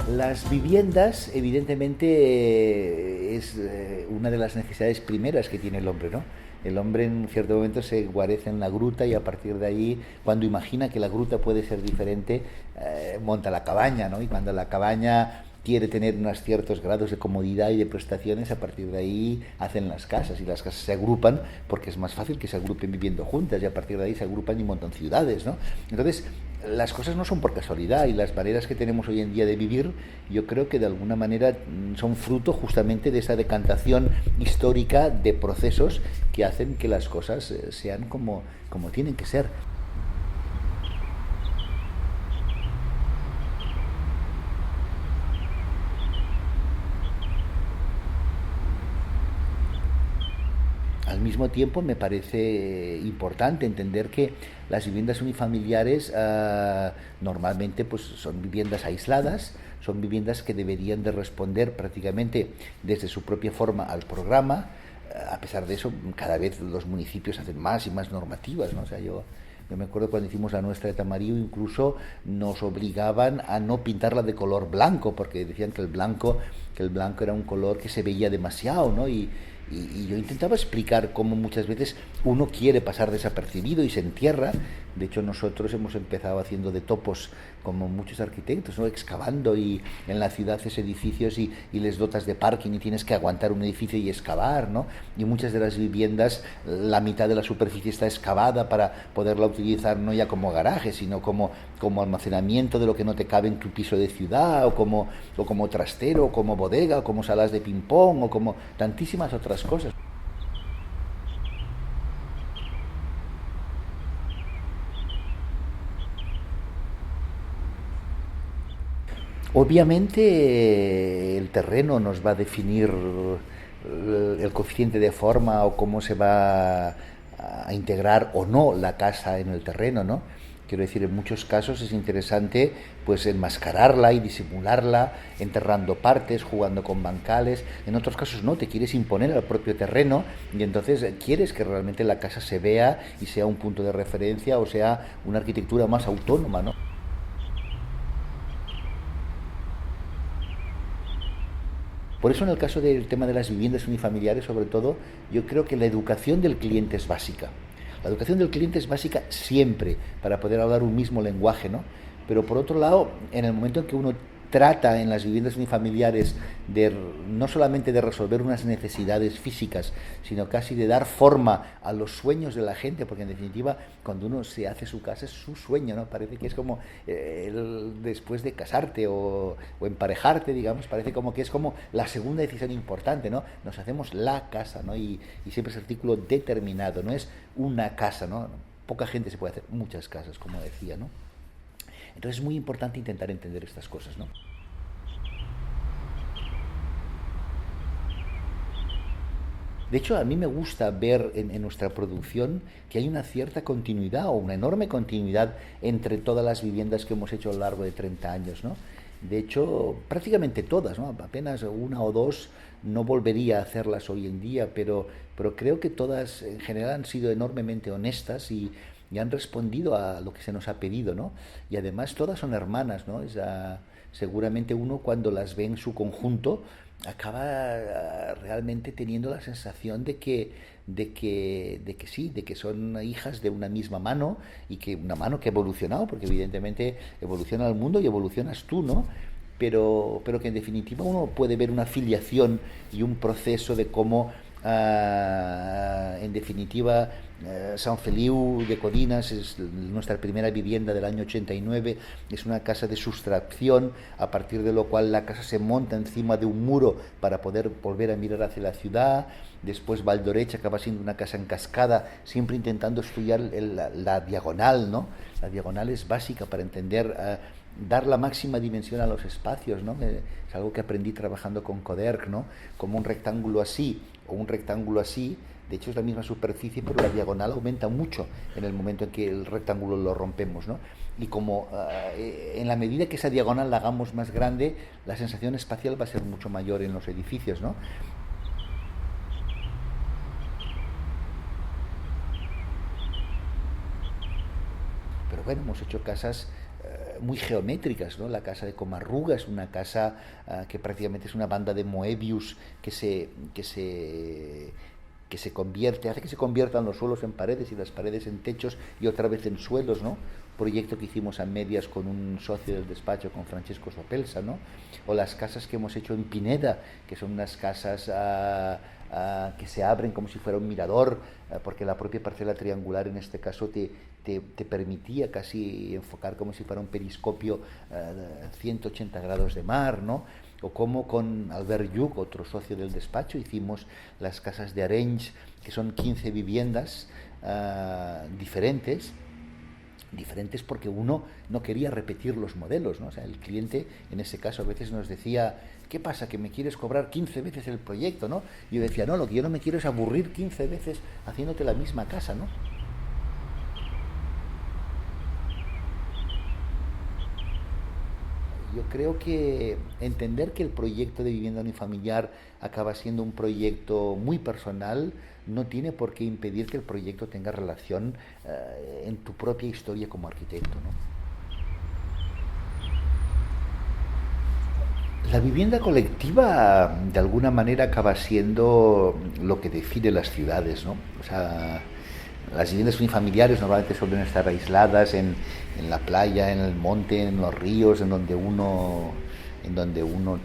Las viviendas, evidentemente, es una de las necesidades primeras que tiene el hombre, ¿no? El hombre en cierto momento se guarece en la gruta y a partir de ahí, cuando imagina que la gruta puede ser diferente, monta la cabaña, ¿no? Y cuando la cabaña quiere tener unos ciertos grados de comodidad y de prestaciones, a partir de ahí hacen las casas y las casas se agrupan porque es más fácil que se agrupen viviendo juntas y a partir de ahí se agrupan y montan ciudades, ¿no? Entonces, las cosas no son por casualidad y las maneras que tenemos hoy en día de vivir yo creo que de alguna manera son fruto justamente de esa decantación histórica de procesos que hacen que las cosas sean como tienen que ser. Al mismo tiempo me parece importante entender que las viviendas unifamiliares normalmente pues, son viviendas aisladas, son viviendas que deberían de responder prácticamente desde su propia forma al programa. A pesar de eso, cada vez los municipios hacen más y más normativas, ¿no? O sea, yo me acuerdo cuando hicimos la nuestra de Tamarillo, incluso nos obligaban a no pintarla de color blanco, porque decían que el blanco era un color que se veía demasiado, ¿no? Y yo intentaba explicar cómo muchas veces uno quiere pasar desapercibido y se entierra. De hecho, nosotros hemos empezado haciendo de topos como muchos arquitectos, ¿no? Excavando y en la ciudad haces edificios y les dotas de parking y tienes que aguantar un edificio y excavar, ¿no? Y muchas de las viviendas, la mitad de la superficie está excavada para poderla utilizar no ya como garaje, sino como almacenamiento de lo que no te cabe en tu piso de ciudad, o como trastero, o como bodega, o como salas de ping-pong, o como tantísimas otras cosas. Obviamente el terreno nos va a definir el coeficiente de forma o cómo se va a integrar o no la casa en el terreno, ¿no? Quiero decir, en muchos casos es interesante pues enmascararla y disimularla, enterrando partes, jugando con bancales. En otros casos no, te quieres imponer al propio terreno y entonces quieres que realmente la casa se vea y sea un punto de referencia o sea una arquitectura más autónoma, ¿no? Por eso en el caso del tema de las viviendas unifamiliares, sobre todo, yo creo que la educación del cliente es básica. La educación del cliente es básica siempre para poder hablar un mismo lenguaje, ¿no? Pero por otro lado, en el momento en que uno trata en las viviendas unifamiliares de no solamente de resolver unas necesidades físicas, sino casi de dar forma a los sueños de la gente, porque en definitiva cuando uno se hace su casa es su sueño, ¿no? Parece que es como después de casarte o emparejarte, digamos, parece como que es como la segunda decisión importante, ¿no? Nos hacemos la casa, ¿no? Y siempre es artículo determinado, no es una casa, ¿no? Poca gente se puede hacer muchas casas, como decía, ¿no? Entonces es muy importante intentar entender estas cosas, ¿no? De hecho, a mí me gusta ver en nuestra producción que hay una cierta continuidad o una enorme continuidad entre todas las viviendas que hemos hecho a lo largo de 30 años, ¿no? De hecho, prácticamente todas, ¿no? Apenas una o dos no volvería a hacerlas hoy en día, pero creo que todas en general han sido enormemente honestas y han respondido a lo que se nos ha pedido, ¿no? Y además todas son hermanas, ¿no? Seguramente uno cuando las ve en su conjunto acaba realmente teniendo la sensación de que sí, de que son hijas de una misma mano y que una mano que ha evolucionado, porque evidentemente evoluciona el mundo y evolucionas tú, ¿no? Pero que en definitiva uno puede ver una filiación y un proceso de cómo en definitiva, San Feliu de Codinas es nuestra primera vivienda del año 89, es una casa de sustracción, a partir de lo cual la casa se monta encima de un muro para poder volver a mirar hacia la ciudad. Después Valdorecha acaba siendo una casa en cascada, siempre intentando estudiar la diagonal, ¿no? La diagonal es básica para entender dar la máxima dimensión a los espacios, ¿no? Es algo que aprendí trabajando con Coderc, ¿no? Como un rectángulo así o un rectángulo así, de hecho es la misma superficie, pero la diagonal aumenta mucho en el momento en que el rectángulo lo rompemos, ¿no? Y como en la medida que esa diagonal la hagamos más grande, la sensación espacial va a ser mucho mayor en los edificios, ¿no? Pero bueno, hemos hecho casas muy geométricas, ¿no? La casa de Comarruga es una casa que prácticamente es una banda de Moebius que se convierte, hace que se conviertan los suelos en paredes y las paredes en techos y otra vez en suelos, ¿no? Proyecto que hicimos a medias con un socio del despacho, con Francesco Sopelsa, ¿no? O las casas que hemos hecho en Pineda, que son unas casas que se abren como si fuera un mirador, porque la propia parcela triangular en este caso te permitía casi enfocar como si fuera un periscopio 180 grados de mar, ¿no? O como con Albert Lluc, otro socio del despacho, hicimos las casas de Arenys, que son 15 viviendas diferentes porque uno no quería repetir los modelos, ¿no? O sea, el cliente en ese caso a veces nos decía, ¿qué pasa? Que me quieres cobrar 15 veces el proyecto, ¿no? Y yo decía, no, lo que yo no me quiero es aburrir 15 veces haciéndote la misma casa, ¿no? Yo creo que entender que el proyecto de vivienda unifamiliar acaba siendo un proyecto muy personal no tiene por qué impedir que el proyecto tenga relación en tu propia historia como arquitecto, ¿no? La vivienda colectiva de alguna manera acaba siendo lo que define las ciudades, ¿no? O sea, las viviendas unifamiliares normalmente suelen estar aisladas en la playa, en el monte, en los ríos, en donde uno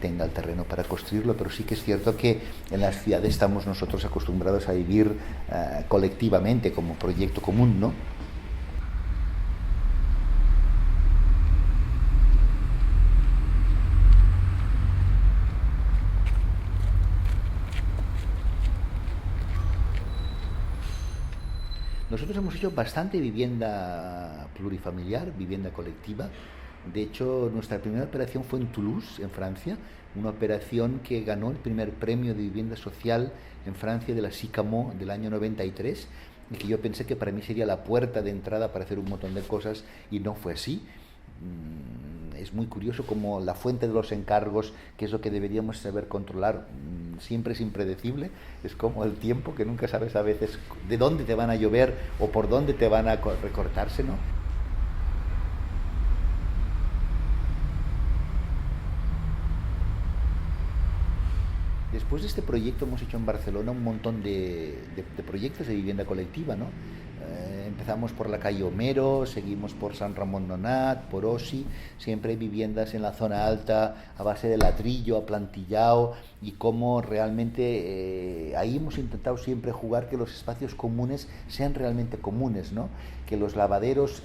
tenga el terreno para construirlo, pero sí que es cierto que en las ciudades estamos nosotros acostumbrados a vivir colectivamente como proyecto común, ¿no? Nosotros hemos hecho bastante vivienda plurifamiliar, vivienda colectiva. De hecho, nuestra primera operación fue en Toulouse, en Francia, una operación que ganó el primer premio de vivienda social en Francia de la SICAMO del año 93 y que yo pensé que para mí sería la puerta de entrada para hacer un montón de cosas y no fue así. Es muy curioso como la fuente de los encargos, que es lo que deberíamos saber controlar, siempre es impredecible. Es como el tiempo, que nunca sabes a veces de dónde te van a llover o por dónde te van a recortarse, ¿no? Después de este proyecto hemos hecho en Barcelona un montón de proyectos de vivienda colectiva, ¿no? Empezamos por la calle Homero, seguimos por San Ramón Nonat, por Osi, siempre hay viviendas en la zona alta a base de ladrillo, aplantillado, y cómo realmente ahí hemos intentado siempre jugar que los espacios comunes sean realmente comunes, ¿no? Que los lavaderos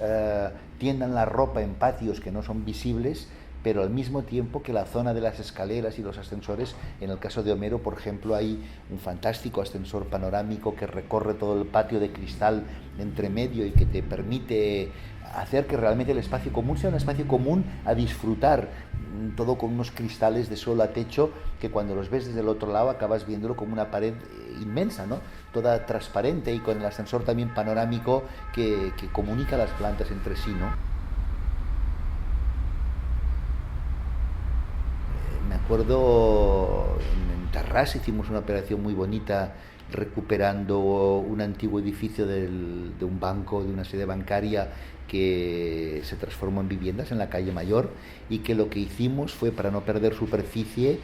tiendan la ropa en patios que no son visibles, pero al mismo tiempo que la zona de las escaleras y los ascensores, en el caso de Homero, por ejemplo, hay un fantástico ascensor panorámico que recorre todo el patio de cristal entre medio y que te permite hacer que realmente el espacio común sea un espacio común a disfrutar, todo con unos cristales de suelo a techo que cuando los ves desde el otro lado acabas viéndolo como una pared inmensa, ¿no? Toda transparente y con el ascensor también panorámico que comunica las plantas entre sí, ¿no? Me acuerdo en Tarrás hicimos una operación muy bonita recuperando un antiguo edificio de un banco, de una sede bancaria que se transformó en viviendas en la calle Mayor y que lo que hicimos fue, para no perder superficie,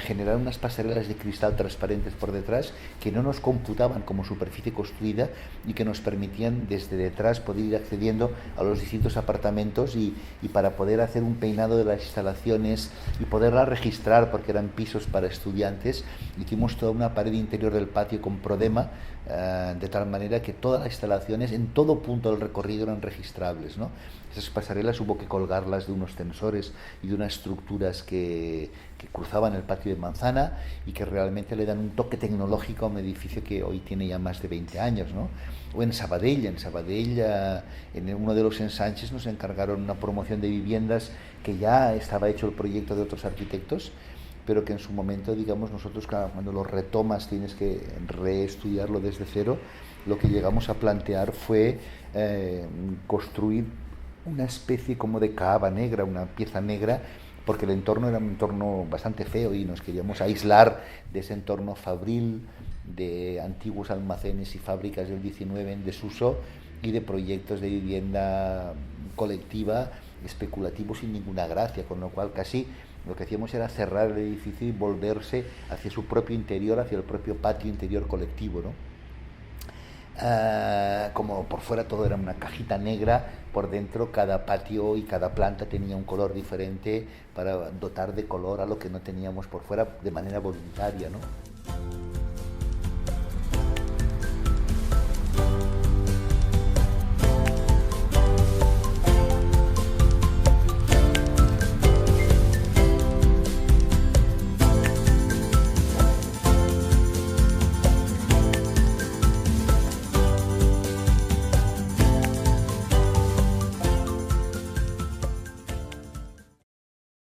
generar unas pasarelas de cristal transparentes por detrás que no nos computaban como superficie construida y que nos permitían desde detrás poder ir accediendo a los distintos apartamentos y para poder hacer un peinado de las instalaciones y poderlas registrar porque eran pisos para estudiantes, hicimos toda una pared interior del patio con Prodema, de tal manera que todas las instalaciones en todo punto del recorrido eran registrables, ¿no? Esas pasarelas hubo que colgarlas de unos tensores y de unas estructuras que cruzaban el patio de manzana y que realmente le dan un toque tecnológico a un edificio que hoy tiene ya más de 20 años, ¿no? O en Sabadell, en uno de los ensanches nos encargaron una promoción de viviendas que ya estaba hecho el proyecto de otros arquitectos, pero que en su momento, digamos, nosotros cuando lo retomas tienes que reestudiarlo desde cero. Lo que llegamos a plantear fue construir una especie como de caaba negra, una pieza negra, porque el entorno era un entorno bastante feo y nos queríamos aislar de ese entorno fabril, de antiguos almacenes y fábricas del 19 en desuso y de proyectos de vivienda colectiva especulativo sin ninguna gracia, con lo cual casi lo que hacíamos era cerrar el edificio y volverse hacia su propio interior, hacia el propio patio interior colectivo, ¿no? Como por fuera todo era una cajita negra, por dentro cada patio y cada planta tenía un color diferente para dotar de color a lo que no teníamos por fuera de manera voluntaria, ¿no?